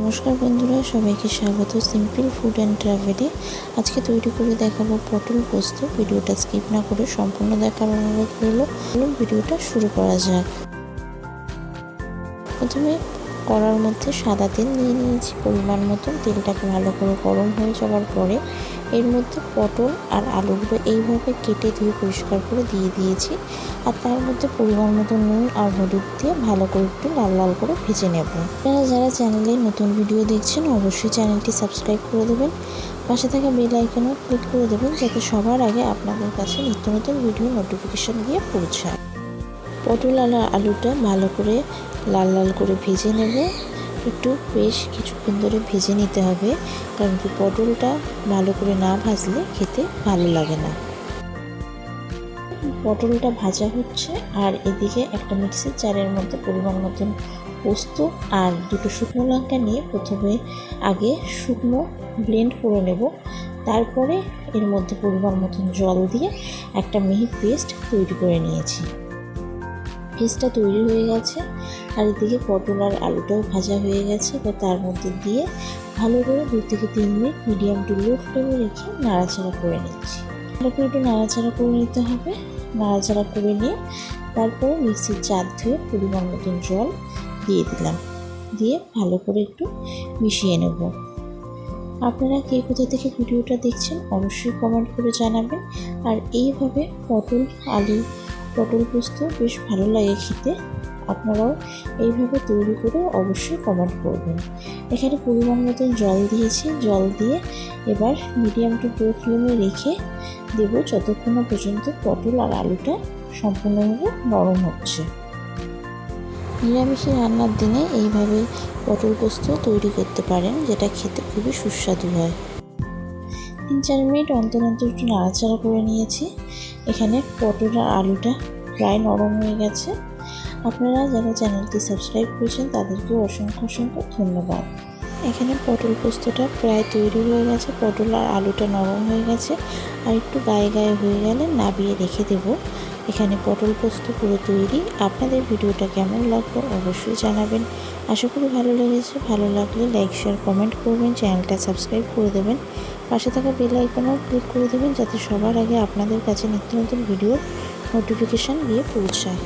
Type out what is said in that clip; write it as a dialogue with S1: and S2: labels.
S1: নমস্কার বন্ধুরা, সবাইকে স্বাগত সিম্পল ফুড অ্যান্ড ট্রাভেলে। আজকে তৈরি করে দেখাবো পটল পোস্ত। ভিডিওটা স্কিপ না করে সম্পূর্ণ দেখার অনুরোধ রইল। ভিডিওটা শুরু করা যাক। প্রথমে কড়ার মধ্যে সাদা তেল নিয়ে নিয়েছি পরিমাণ মতন। তেলটাকে ভালো করে গরম হয়ে যাওয়ার পরে এর মধ্যে পটল আর আলুগুলো এইভাবে কেটে ধুয়ে পরিষ্কার করে দিয়ে দিয়েছি। আর তার মধ্যে পরিমাণ মতো নুন আর হলুদ দিয়ে ভালো করে একটু লাল লাল করে ভেজে নেব। আপনারা যারা চ্যানেলে নতুন ভিডিও দেখছেন অবশ্যই চ্যানেলটি সাবস্ক্রাইব করে দেবেন, পাশে থাকা বেল আইকনও ক্লিক করে দেবেন যাতে সবার আগে আপনাদের কাছে নিত্য নতুন ভিডিও নোটিফিকেশান গিয়ে পৌঁছায়। পটল আর আলুটা ভালো করে লাল লাল করে ভেজে নেব। একটু বেশ কিছুক্ষণ ধরে ভেজে নিতে হবে, কারণ কি পটলটা ভালো করে না ভাজলে খেতে ভালো লাগে না। পটলটা ভাজা হচ্ছে আর এদিকে একটা মিক্সির জারের মধ্যে পরিমাণ মতন পোস্ত আর দুটো শুকনো লঙ্কা নিয়ে প্রথমে আগে শুকনো ব্লেন্ড করে নেব। তারপরে এর মধ্যে পরিমাণ মতন জল দিয়ে একটা মিহি পেস্ট তৈরি করে নিয়েছি। পেস্টটা তৈরি হয়ে গেছে আর এদিকে পটল আর আলুটাও ভাজা হয়ে গেছে। এবার তার মধ্যে দিয়ে ভালো করে 2 থেকে 3 মিনিট মিডিয়াম টু লো ফ্লেমে রেখে নাড়াচাড়া করে নিচ্ছি। ভালো করে একটু নাড়াচাড়া করে নিতে হবে। নাড়াচাড়া করে নিয়ে তারপরে মিক্সির জার ধুয়ে পরিমাণ মতন জল দিয়ে দিলাম, দিয়ে ভালো করে একটু মিশিয়ে নেব। আপনারা কে কোথা থেকে ভিডিওটা দেখছেন অবশ্যই কমেন্ট করে জানাবেন। আর এইভাবে পটল পোস্ত বেশ ভালো লাগে খেতে। আপনারাও এইভাবে তৈরি করে অবশ্যই কমেন্ট করবেন। এখানে পরিমাণ মতন জল দিয়েছি। জল দিয়ে এবার মিডিয়াম টু লো ফ্লেমে রেখে দেব যতক্ষণ না পর্যন্ত পটল আর আলুটা সম্পূর্ণভাবে নরম হচ্ছে। নিরামিষে রান্নার দিনে এইভাবে পটল পোস্ত তৈরি করতে পারেন, যেটা খেতে খুবই সুস্বাদু হয়। 3-4 মিনিট অন্তর অন্তর একটু নাড়াচাড়া করে নিয়েছি। এখানে পটল আর আলুটা প্রায় নরম হয়ে গেছে। আপনারা যারা চ্যানেলটি সাবস্ক্রাইব করেছেন তাদেরকেও অসংখ্য ধন্যবাদ। এখানে পটল পোস্তটা প্রায় তৈরি হয়ে গেছে। পটল আর আলুটা নরম হয়ে গেছে আর একটু গায়ে গায়ে হয়ে গেলে নামিয়ে রেখে দেব। এখানে পটল পোস্ত পুরো তৈরি। আপনাদের ভিডিওটা কেমন লাগলো অবশ্যই জানাবেন। আশা করি ভালো লেগেছে। ভালো লাগলে লাইক, শেয়ার, কমেন্ট করবেন। চ্যানেলটা সাবস্ক্রাইব করে দেবেন, পাশে থাকা বেল আইকনও ক্লিক করে দেবেন যাতে সবার আগে আপনাদের কাছে নিত্য নতুন ভিডিওর নোটিফিকেশান গিয়ে পৌঁছায়।